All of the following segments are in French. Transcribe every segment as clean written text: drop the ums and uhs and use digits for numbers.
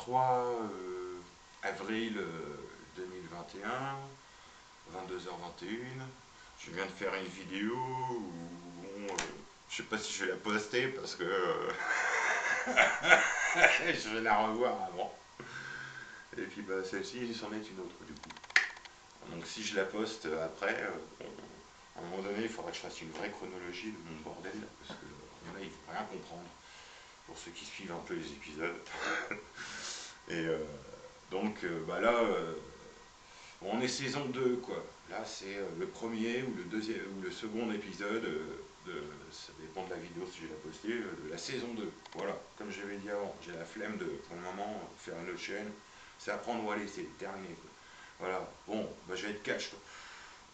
23 avril 2021, 22h21. Je viens de faire une vidéo où, bon, je sais pas si je vais la poster parce que je vais la revoir avant. Et puis bah, celle-ci, c'en est une autre du coup. Donc si je la poste après, à un moment donné, il faudra que je fasse une vraie chronologie de mon bordel, parce que il y en a, ils ne vont rien comprendre, pour ceux qui suivent un peu les épisodes. Et donc bah là, on est saison 2 quoi. Là c'est le premier ou le deuxième ou le second épisode, ça dépend de la vidéo si je la postée, de la saison 2. Voilà, comme j'avais dit avant, j'ai la flemme de, pour le moment, faire une autre chaîne. C'est à prendre ou à laisser, terminé quoi. Voilà, bon, bah, je vais être cash quoi.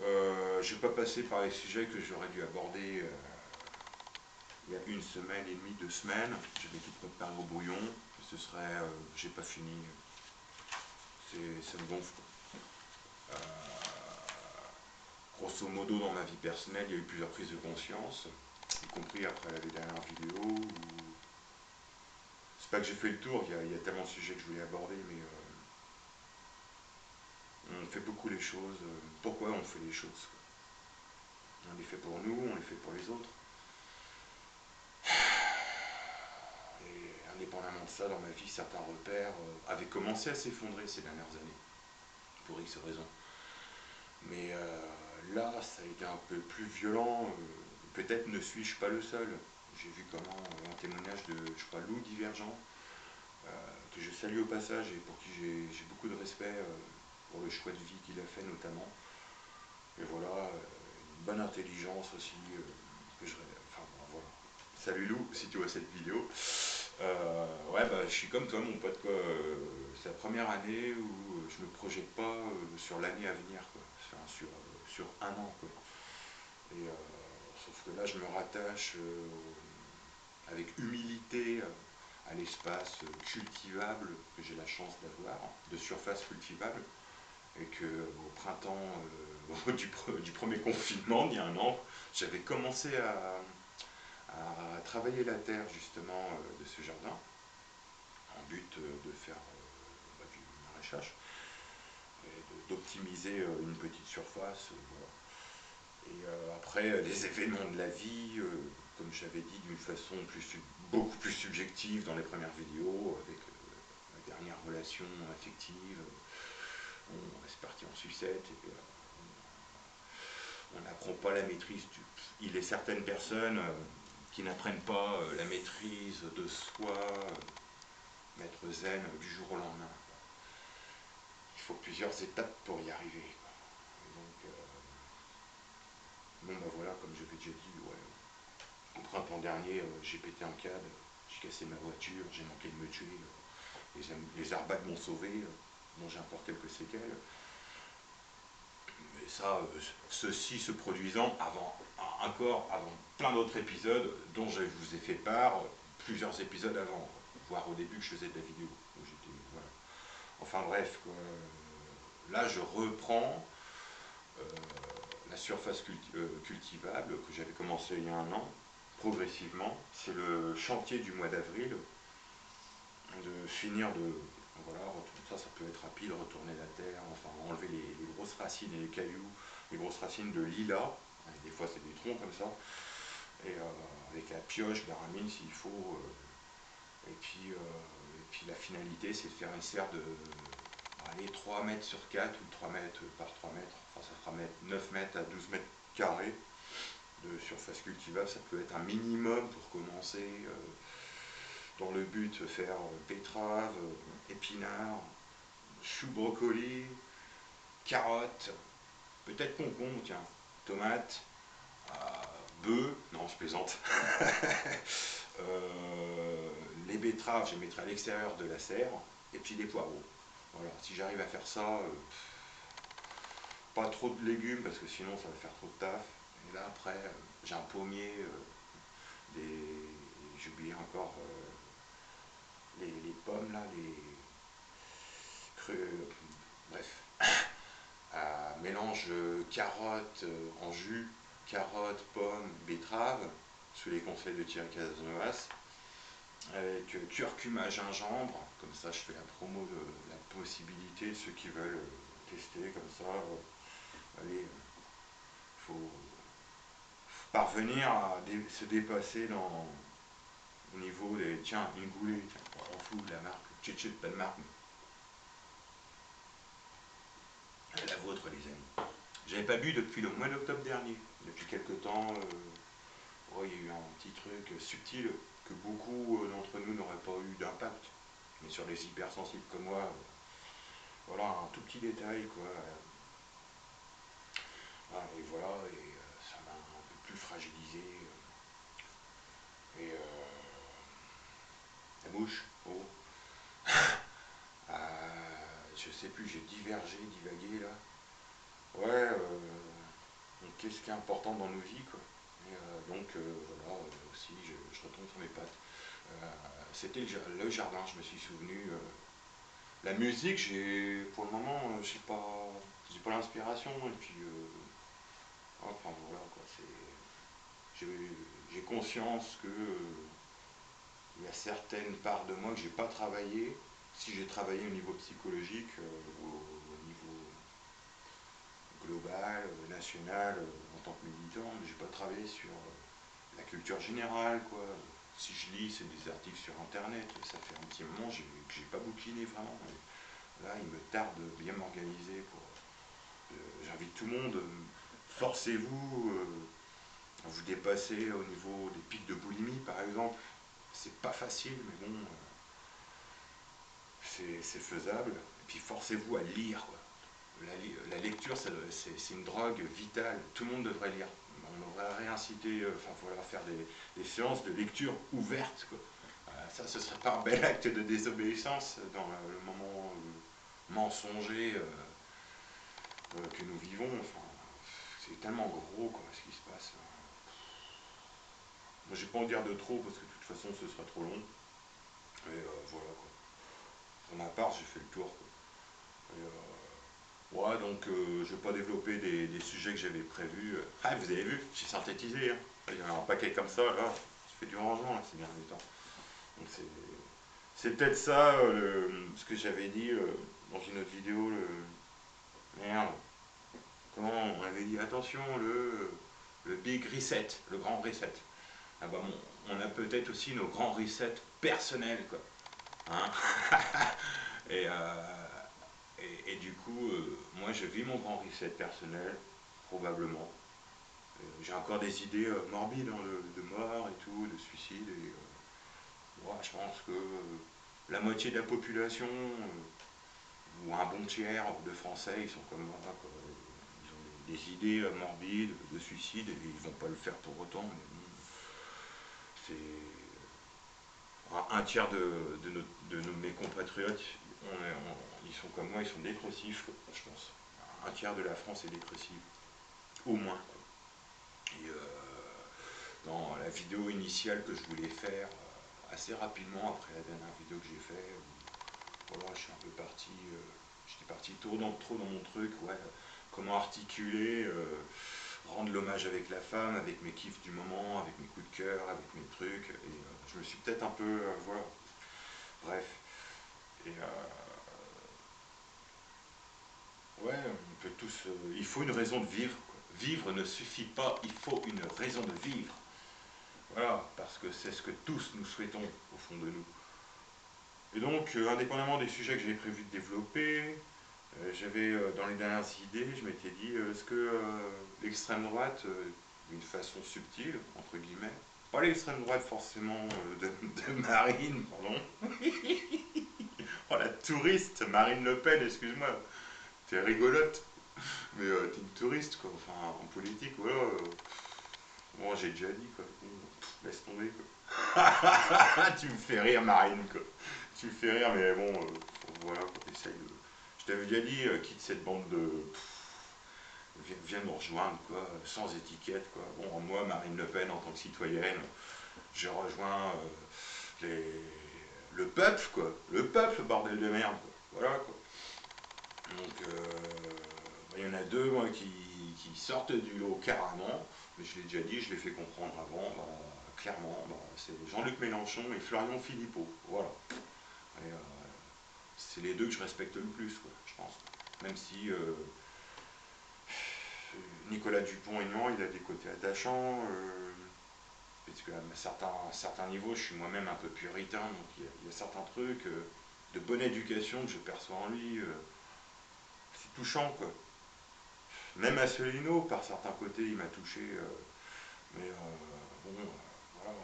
Je vais pas passer par les sujets que j'aurais dû aborder il y a une semaine et demie, 2 semaines. J'avais tout préparé au brouillon, ce serait, j'ai pas fini, ça me gonfle quoi. Grosso modo, dans ma vie personnelle, il y a eu plusieurs prises de conscience, y compris après la dernière vidéo. Où... C'est pas que j'ai fait le tour, il y a tellement de sujets que je voulais aborder, mais on fait beaucoup les choses. Pourquoi on fait les choses quoi. On les fait pour nous, on les fait pour les autres. Et indépendamment de ça, dans ma vie, certains repères avaient commencé à s'effondrer ces dernières années, pour X raisons. Mais là, ça a été un peu plus violent. Peut-être ne suis-je pas le seul. J'ai vu comment un témoignage de, je crois, Lou Divergent, que je salue au passage et pour qui j'ai beaucoup de respect pour le choix de vie qu'il a fait notamment. Et voilà, une bonne intelligence aussi, que je... Enfin bon, voilà. Salut Lou, si tu vois cette vidéo. Ouais, bah, je suis comme toi, mon pote, quoi. C'est la première année où je me projette pas sur l'année à venir, quoi. Enfin, sur un an, quoi. Et sauf que là, je me rattache avec humilité à l'espace cultivable que j'ai la chance d'avoir, de surface cultivable, et que au printemps du premier confinement, il y a un an, j'avais commencé à travailler la terre justement de ce jardin en but de faire du maraîchage et d'optimiser une petite surface. Voilà. Et après, les événements de la vie, comme j'avais dit, d'une façon beaucoup plus subjective dans les premières vidéos, avec ma dernière relation affective, c'est parti en sucette, et on n'apprend pas la maîtrise du... Il est certaines personnes qui n'apprennent pas la maîtrise de soi, être zen du jour au lendemain. Il faut plusieurs étapes pour y arriver. Donc, bon bah voilà, comme je l'ai déjà dit, ouais. Au printemps dernier, j'ai pété un câble, j'ai cassé ma voiture, j'ai manqué de me tuer. Les airbags m'ont sauvé, dont j'ai encore quelques séquelles. Mais ça, ceci se produisant avant plein d'autres épisodes dont je vous ai fait part plusieurs épisodes avant, voire au début que je faisais de la vidéo. Voilà. Enfin bref, quoi. Là je reprends la surface cultivable que j'avais commencé il y a un an, progressivement. C'est le chantier du mois d'avril, de finir de... Voilà, ça peut être rapide, retourner la terre, enfin enlever les grosses racines et les cailloux, les grosses racines de lilas, des fois c'est des troncs comme ça, et avec la pioche d'aramine s'il faut, et puis la finalité c'est de faire une serre de 3 mètres sur 4 ou 3 mètres par 3 mètres, enfin ça fera 9 mètres à 12 mètres carrés de surface cultivable, ça peut être un minimum pour commencer, dans le but de faire betteraves, épinards, choux, brocoli, carottes, peut-être concombre, tiens, tomates, bœufs, non je plaisante, les betteraves je les mettrai à l'extérieur de la serre, et puis les poireaux. Voilà, si j'arrive à faire ça, pas trop de légumes parce que sinon ça va faire trop de taf. Et là après, j'ai un pommier, j'ai oublié encore les pommes là, bref, mélange carottes en jus, carottes, pommes, betteraves, sous les conseils de Thierry Casanovas. avec curcuma gingembre, comme ça je fais la promo de la possibilité de ceux qui veulent tester comme ça. Allez, faut parvenir à se dépasser au niveau des. Tiens, une goulée, tiens, on s'en fout de la marque, tchit, pas de marque, mais la vôtre les amis. J'avais pas bu depuis le mois d'octobre dernier, depuis quelques temps, il y a eu un petit truc subtil que beaucoup d'entre nous n'auraient pas eu d'impact, mais sur les hypersensibles comme moi, voilà, un tout petit détail, quoi. Ah, et voilà, et ça m'a un peu plus fragilisé. Et la bouche, oh. Je sais plus, j'ai divagué là. Ouais, donc qu'est-ce qui est important dans nos vies, quoi. Et, donc voilà, aussi, je retombe sur mes pattes. C'était le jardin, je me suis souvenu. La musique, pour le moment, j'ai pas l'inspiration, et puis, enfin voilà, quoi, j'ai conscience que il y a certaines parts de moi que j'ai pas travaillé. Si j'ai travaillé au niveau psychologique, au niveau global, national, en tant que militant, mais j'ai pas travaillé sur la culture générale, quoi. Si je lis, c'est des articles sur internet, ça fait un petit moment que j'ai pas bouquiné vraiment. Là, il me tarde de bien m'organiser pour. J'invite tout le monde, forcez-vous à vous dépasser au niveau des pics de boulimie, par exemple. C'est pas facile, mais bon, c'est faisable. Et puis forcez-vous à lire, quoi. La lecture, c'est une drogue vitale. Tout le monde devrait lire. On devrait réinciter, enfin voilà, faire des séances de lecture ouvertes, quoi. Ça, ce serait pas un bel acte de désobéissance dans le moment mensonger que nous vivons. Enfin, c'est tellement gros, quoi, ce qui se passe. Moi, j'ai pas envie de dire de trop parce que de toute façon, ce sera trop long. Et voilà, quoi. Pour ma part, j'ai fait le tour, quoi. Et, ouais, donc je vais pas développer des sujets que j'avais prévus. Ah, vous avez vu, j'ai synthétisé, hein. Il y a un paquet comme ça, là. Je fais du rangement, là, ces derniers temps. Donc c'est peut-être ça, ce que j'avais dit dans une autre vidéo. Merde. Comment on avait dit, attention, le big reset, le grand reset. Ah bah bon, on a peut-être aussi nos grands resets personnels, quoi. Hein. et, du coup, moi je vis mon grand reset personnel, probablement. J'ai encore des idées morbides, hein, de mort et tout, de suicide. Et ouais, je pense que la moitié de la population, ou un bon tiers de Français, ils sont comme moi, quoi. Ils ont des idées morbides de suicide et ils vont pas le faire pour autant. Mais bon, c'est un tiers de mes compatriotes, ils sont comme moi, ils sont dépressifs, je pense. Un tiers de la France est dépressive, au moins, quoi. Et dans la vidéo initiale que je voulais faire, assez rapidement après la dernière vidéo que j'ai faite, voilà, je suis un peu parti, j'étais parti trop dans mon truc, ouais, comment articuler, rendre l'hommage avec la femme, avec mes kiffs du moment, avec mes coups de cœur, avec mes trucs, et je me suis peut-être un peu, voilà, bref, et ouais, on peut tous, il faut une raison de vivre, quoi. Vivre ne suffit pas, il faut une raison de vivre, voilà, parce que c'est ce que tous nous souhaitons au fond de nous. Et donc, indépendamment des sujets que j'avais prévu de développer, j'avais, dans les dernières idées, je m'étais dit, est-ce que l'extrême droite, d'une façon subtile, entre guillemets, pas l'extrême droite forcément de Marine, pardon, oh la touriste, Marine Le Pen, excuse-moi, t'es rigolote, mais t'es une touriste, quoi, enfin, en politique, voilà, bon, j'ai déjà dit, quoi, bon, laisse tomber, quoi. Tu me fais rire, Marine, quoi. Tu me fais rire, mais bon, voilà, quoi, essaye de. Je t'avais déjà dit, quitte cette bande de. Viens nous rejoindre, quoi, sans étiquette, quoi. Bon, moi, Marine Le Pen, en tant que citoyenne, je rejoins le peuple, quoi. Le peuple, bordel de merde, quoi. Voilà, quoi. Donc, il y en a deux, moi, qui sortent du lot carrément, mais je l'ai déjà dit, je l'ai fait comprendre avant, bah, clairement, bah, c'est Jean-Luc Mélenchon et Florian Philippot. Voilà. Et, c'est les deux que je respecte le plus, quoi, je pense. Même si Nicolas Dupont-Aignan, il a des côtés attachants, parce qu'à certains niveaux, je suis moi-même un peu puritain, donc il y a certains trucs de bonne éducation que je perçois en lui. C'est touchant, quoi. Même Asselineau, par certains côtés, il m'a touché. Mais bon, voilà.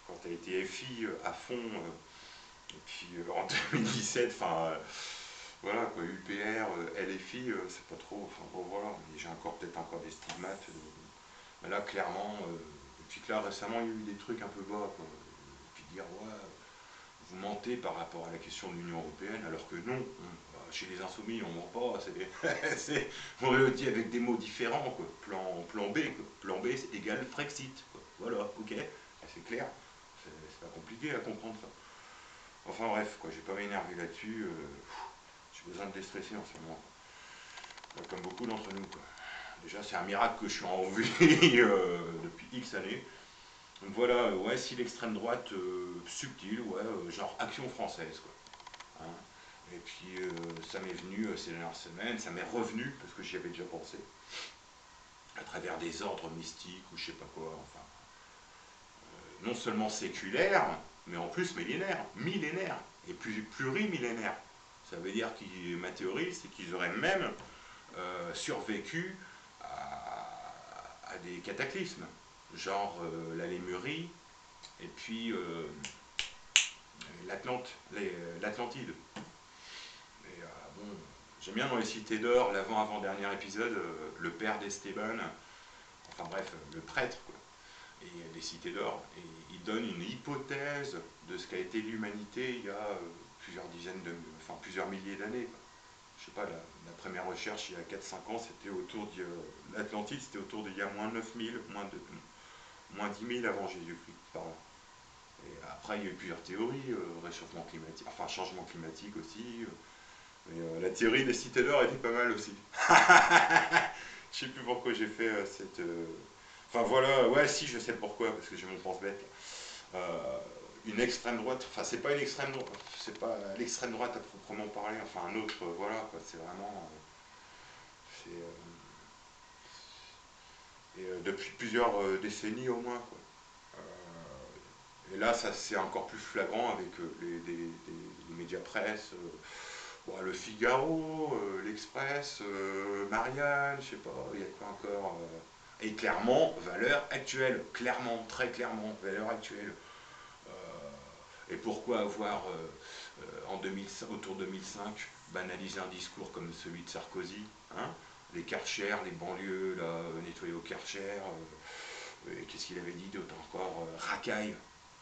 Quand tu as été FI à fond, et puis en 2017, enfin, voilà, quoi, UPR, LFI, c'est pas trop. Enfin, bon, voilà. Mais j'ai peut-être encore des stigmates. Mais là, clairement, et puis que là, récemment, il y a eu des trucs un peu bas, quoi. Et puis dire, ouais, vous mentez par rapport à la question de l'Union Européenne, alors que non. Chez les Insoumis, on ment pas, on le dit avec des mots différents, quoi. Plan B, quoi. Plan B, c'est égal Frexit, quoi. Voilà, ok, c'est clair, c'est pas compliqué à comprendre ça. Enfin bref, quoi, j'ai pas m'énerver là-dessus, j'ai besoin de déstresser en ce moment, comme beaucoup d'entre nous, quoi. Déjà, c'est un miracle que je suis en vie depuis X années. Donc voilà, ouais, si l'extrême droite subtile, ouais, genre action française, quoi. Hein. Et puis ça m'est venu ces dernières semaines, ça m'est revenu, parce que j'y avais déjà pensé, à travers des ordres mystiques ou je sais pas quoi, enfin, non seulement séculaires, mais en plus millénaires, et plurimillénaires. Ça veut dire que ma théorie, c'est qu'ils auraient même survécu à des cataclysmes, genre la Lémurie, et puis l'Atlantide. Et bon, j'aime bien dans les cités d'or, l'avant-avant-dernier épisode, le père d'Esteban, enfin bref, le prêtre, quoi, et les cités d'or, et il donne une hypothèse de ce qu'a été l'humanité il y a plusieurs milliers d'années. Je sais pas, la première recherche il y a 4-5 ans, c'était autour de l'Atlantide, c'était autour d'il y a moins 9000, moins 10 000 avant Jésus-Christ, par là. Et après, il y a eu plusieurs théories, réchauffement climatique, enfin changement climatique aussi. Mais la théorie des cités d'or était pas mal aussi. Je sais plus pourquoi j'ai fait cette. Enfin voilà, ouais, si, je sais pourquoi, parce que j'ai mon pense-bête. Une extrême droite, enfin, c'est pas une extrême droite, c'est pas l'extrême droite à proprement parler, enfin, un autre, voilà, quoi, c'est vraiment. C'est. Et depuis plusieurs décennies au moins, quoi. Et là, ça c'est encore plus flagrant avec les médias presse. Bon, le Figaro, l'Express, Marianne, je sais pas, il y a quoi encore. Et clairement, valeur actuelle, clairement, très clairement, valeur actuelle. Et pourquoi avoir, autour de 2005, banalisé un discours comme celui de Sarkozy, hein, les Karcher, les banlieues, là, nettoyées au Karcher, et qu'est-ce qu'il avait dit d'autre encore, racaille.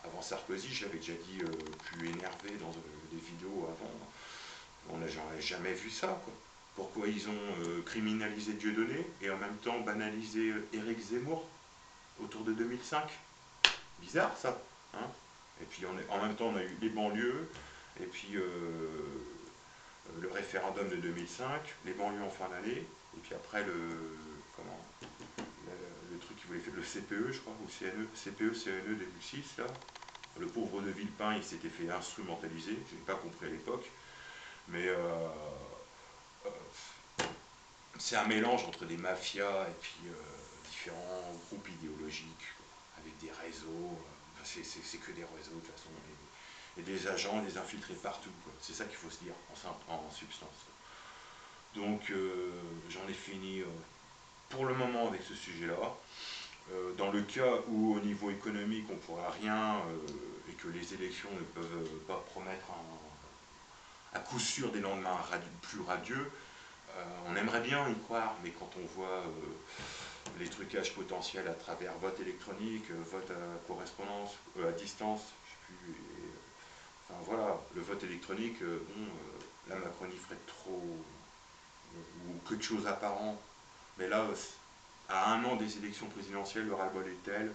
Avant Sarkozy, je l'avais déjà dit plus énervé dans des vidéos avant. On n'a jamais vu ça, quoi. Pourquoi ils ont criminalisé Dieudonné et en même temps banalisé Éric Zemmour autour de 2005? Bizarre ça. Hein. Et puis en même temps on a eu les banlieues, et puis le référendum de 2005, les banlieues en fin d'année, et puis après le truc qui voulait faire, le CPE je crois, ou CPE, CNE 2006 là. Le pauvre de Villepin il s'était fait instrumentaliser, je n'ai pas compris à l'époque. Mais c'est un mélange entre des mafias et puis différents groupes idéologiques, quoi, avec des réseaux. C'est que des réseaux de toute façon. Et des agents, des infiltrés partout. C'est ça qu'il faut se dire en substance. Donc j'en ai fini pour le moment avec ce sujet-là. Dans le cas où au niveau économique on ne pourra rien et que les élections ne peuvent pas promettre à coup sûr des lendemains plus radieux, on aimerait bien y croire, mais quand on voit les trucages potentiels à travers vote électronique, vote à correspondance, à distance, je sais plus, enfin voilà, le vote électronique, bon, la Macronie ferait trop, ou peu de choses apparentes, mais là, à un an des élections présidentielles, le ras-le-bol est tel.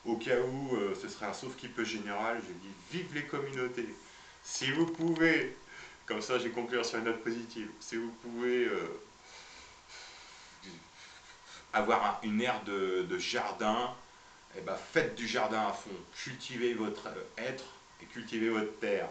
Au cas où ce serait un sauf-qui-peut général, je dis vive les communautés. Si vous pouvez, comme ça j'ai conclu sur une note positive, si vous pouvez avoir une aire de jardin eh ben, faites du jardin à fond, cultivez votre être et cultivez votre terre.